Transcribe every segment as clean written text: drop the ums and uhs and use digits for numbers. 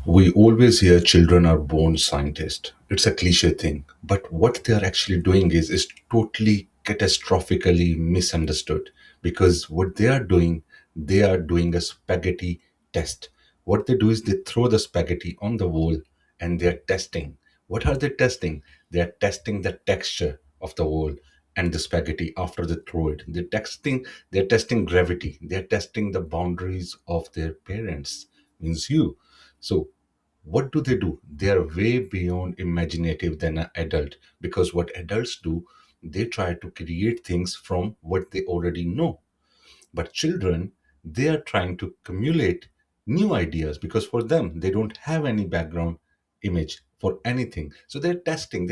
We always hear children are born scientists. It's a cliche thing, but what they are actually doing is totally catastrophically misunderstood because what they are doing a spaghetti test. What they do is they throw the spaghetti on the wall and they're testing. What are they testing? They're testing the texture of the wall and the spaghetti after they throw it. They're testing gravity. They're testing the boundaries of their parents, means you. So what do? They are way beyond imaginative than an adult because what adults do, they try to create things from what they already know. But children, they are trying to accumulate new ideas because for them, they don't have any background image for anything. So they're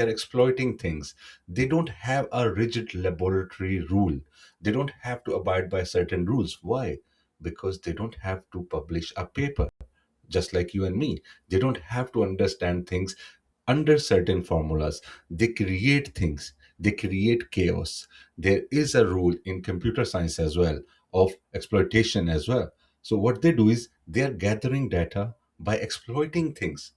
exploiting things. They don't have a rigid laboratory rule. They don't have to abide by certain rules. Why? Because they don't have to publish a paper just like you and me. They don't have to understand things under certain formulas. They create things, they create chaos. There is a rule in computer science as well of exploitation as well. So, what they do is they are gathering data by exploiting things.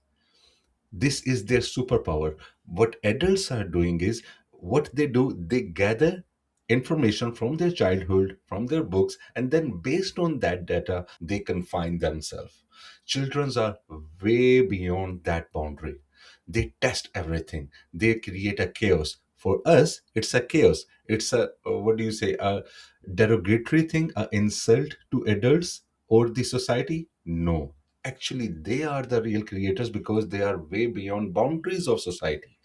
This is their superpower. What adults are doing is what they do, they gather information from their childhood, from their books, and then based on that data, they confine themselves. Children are way beyond that boundary. They test everything, they create a chaos. For us, it's a chaos. It's a, what do you say, a derogatory thing, a insult to adults or the society? No, actually they are the real creators because they are way beyond boundaries of society.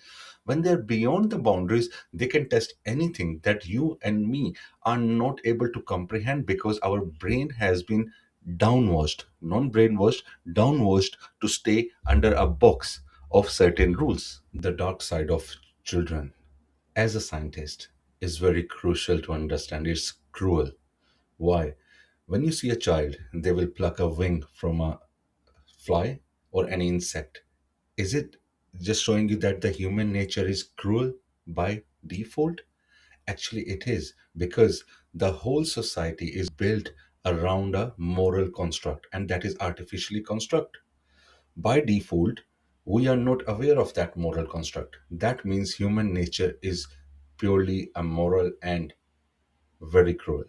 When they're beyond the boundaries, they can test anything that you and me are not able to comprehend because our brain has been downwashed, non brainwashed, downwashed to stay under a box of certain rules. The dark side of children as a scientist is very crucial to understand. It's cruel. Why? When you see a child, they will pluck a wing from a fly or any insect. Is it just showing you that the human nature is cruel by default? Actually, it is because the whole society is built around a moral construct and that is artificially construct. By default, we are not aware of that moral construct. That means human nature is purely immoral and very cruel.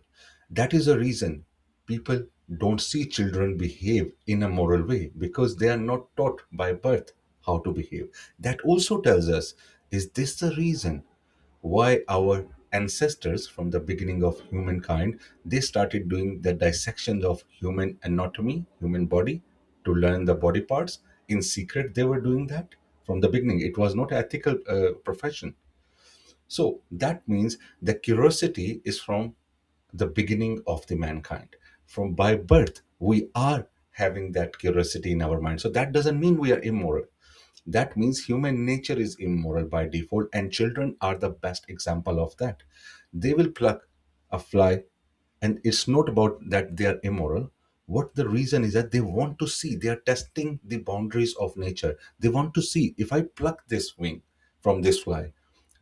That is the reason people don't see children behave in a moral way because they are not taught by birth how to behave. That also tells us, is this the reason why our ancestors from the beginning of humankind, they started doing the dissections of human anatomy, human body, to learn the body parts in secret? They were doing that from the beginning. It was not ethical profession. So that means the curiosity is from the beginning of the mankind. From by birth, we are having that curiosity in our mind. So that doesn't mean we are immoral. That means human nature is immoral by default, and children are the best example of that. They will pluck a fly, and it's not about that they are immoral. What the reason is that they want to see, they are testing the boundaries of nature. They want to see, if I pluck this wing from this fly,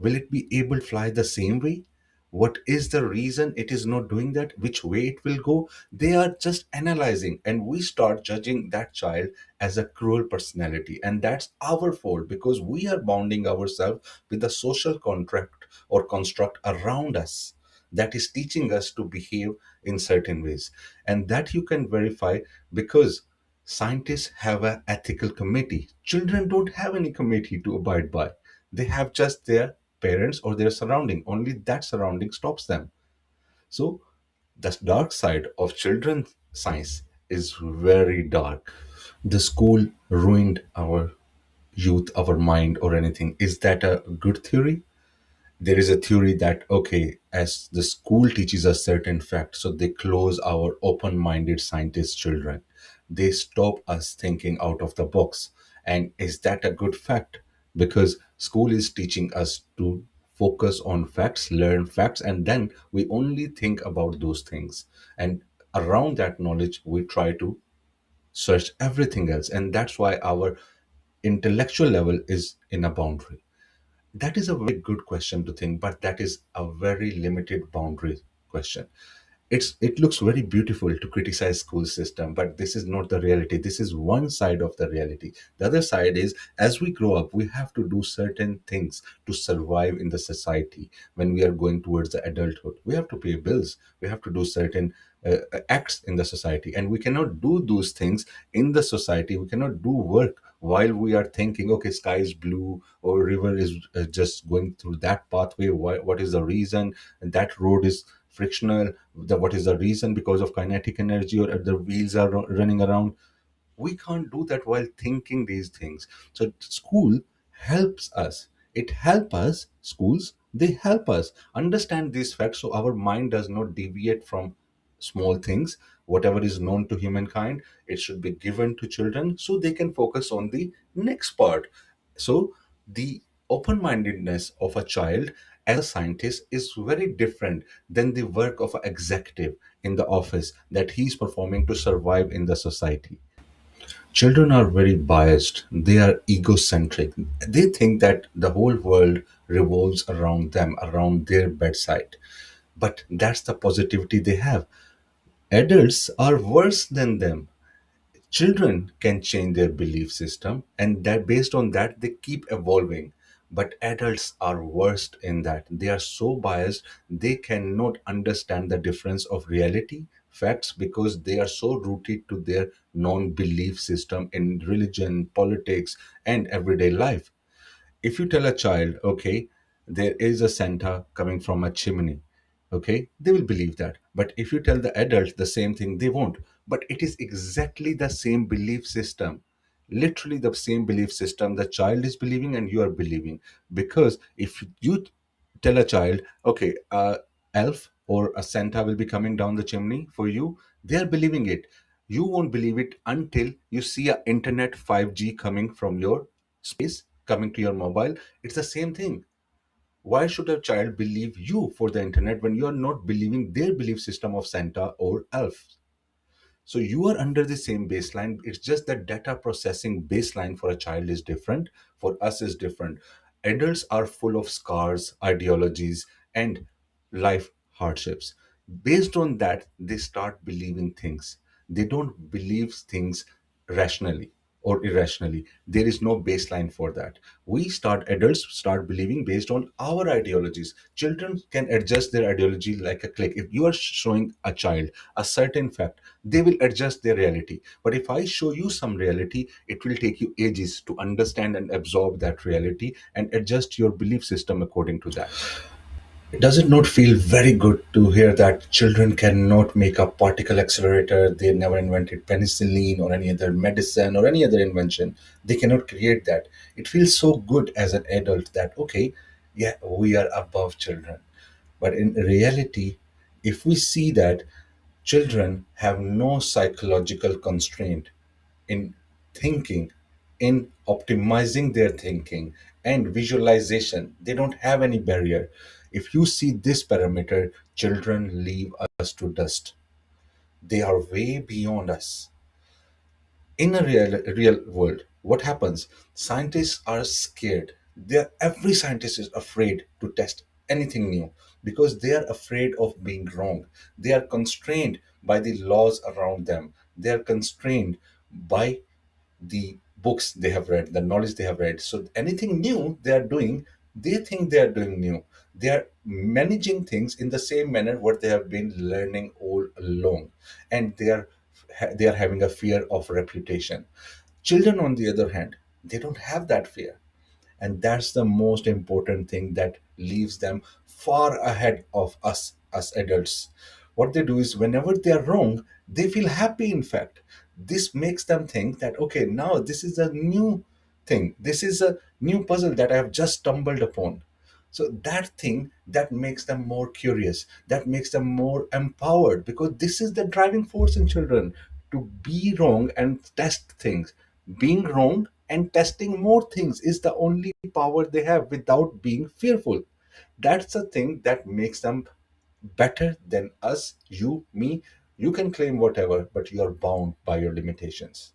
will it be able to fly the same way? What is the reason it is not doing that? Which way it will go? They are just analyzing, and we start judging that child as a cruel personality. And that's our fault because we are bounding ourselves with the social contract or construct around us that is teaching us to behave in certain ways. And that you can verify because scientists have an ethical committee. Children don't have any committee to abide by. They have just their parents or their surrounding. Only that surrounding stops them. So the dark side of children's science is very dark. The school ruined our youth, our mind, or anything. Is that a good theory? There is a theory that, okay, as the school teaches us certain facts, so they close our open-minded scientist children. They stop us thinking out of the box. And is that a good fact? Because school is teaching us to focus on facts, learn facts, and then we only think about those things. And around that knowledge we try to search everything else, and that's why our intellectual level is in a boundary. That is a very good question to think, but that is a very limited boundary question. It looks very beautiful to criticize school system, but this is not the reality. This is one side of the reality. The other side is, as we grow up, we have to do certain things to survive in the society. When we are going towards the adulthood, we have to pay bills, we have to do certain acts in the society, and we cannot do those things in the society. We cannot do work while we are thinking, okay, sky is blue or river is just going through that pathway. What is the reason? And that road is frictional. What is the reason? Because of kinetic energy, or the wheels are running around. We can't do that while thinking these things. So school helps us. It help us. Schools, they help us understand these facts, so our mind does not deviate from small things. Whatever is known to humankind, it should be given to children so they can focus on the next part. So the open-mindedness of a child as a scientist is very different than the work of an executive in the office that he's performing to survive in the society. Children are very biased. They are egocentric. They think that the whole world revolves around them, around their bedside. But that's the positivity they have. Adults are worse than them. Children can change their belief system, and that based on that they keep evolving. But adults are worst in that they are so biased, they cannot understand the difference of reality facts, because they are so rooted to their non-belief system in religion, politics, and everyday life. If you tell a child, okay, there is a Santa coming from a chimney, okay, they will believe that. But if you tell the adult the same thing, they won't. But it is exactly the same belief system, literally the same belief system the child is believing and you are believing. Because if you tell a child, okay, elf or a Santa will be coming down the chimney for you, they are believing it. You won't believe it until you see a internet 5G coming from your space, coming to your mobile. It's the same thing. Why should a child believe you for the internet when you are not believing their belief system of Santa or elf? So you are under the same baseline. It's just that data processing baseline for a child is different, for us is different. Adults are full of scars, ideologies, and life hardships. Based on that, they start believing things. They don't believe things rationally or irrationally. There is no baseline for that. Adults start believing based on our ideologies. Children can adjust their ideology like a click. If you are showing a child a certain fact, they will adjust their reality. But if I show you some reality, it will take you ages to understand and absorb that reality and adjust your belief system according to that. Does it not feel very good to hear that children cannot make a particle accelerator? They never invented penicillin or any other medicine or any other invention. They cannot create that. It feels so good as an adult that, okay, yeah, we are above children. But in reality, if we see that children have no psychological constraint in thinking, in optimizing their thinking and visualization. They don't have any barrier. If you see this parameter, children leave us to dust. They are way beyond us. In a real world, what happens? Scientists are scared. Every scientist is afraid to test anything new because they are afraid of being wrong. They are constrained by the laws around them. They are constrained by the books they have read, the knowledge they have read. So anything new they are doing, they think they are doing new. They are managing things in the same manner what they have been learning all along, and they are having a fear of reputation. Children, on the other hand, they don't have that fear, and that's the most important thing that leaves them far ahead of us adults. What they do is whenever they are wrong, they feel happy. In fact, this makes them think that, okay, now this is a new thing, this is a new puzzle that I have just stumbled upon. So that thing that makes them more curious, that makes them more empowered, because this is the driving force in children, to be wrong and test things. Being wrong and testing more things is the only power they have without being fearful. That's the thing that makes them better than us, you, me. You can claim whatever, but you are bound by your limitations.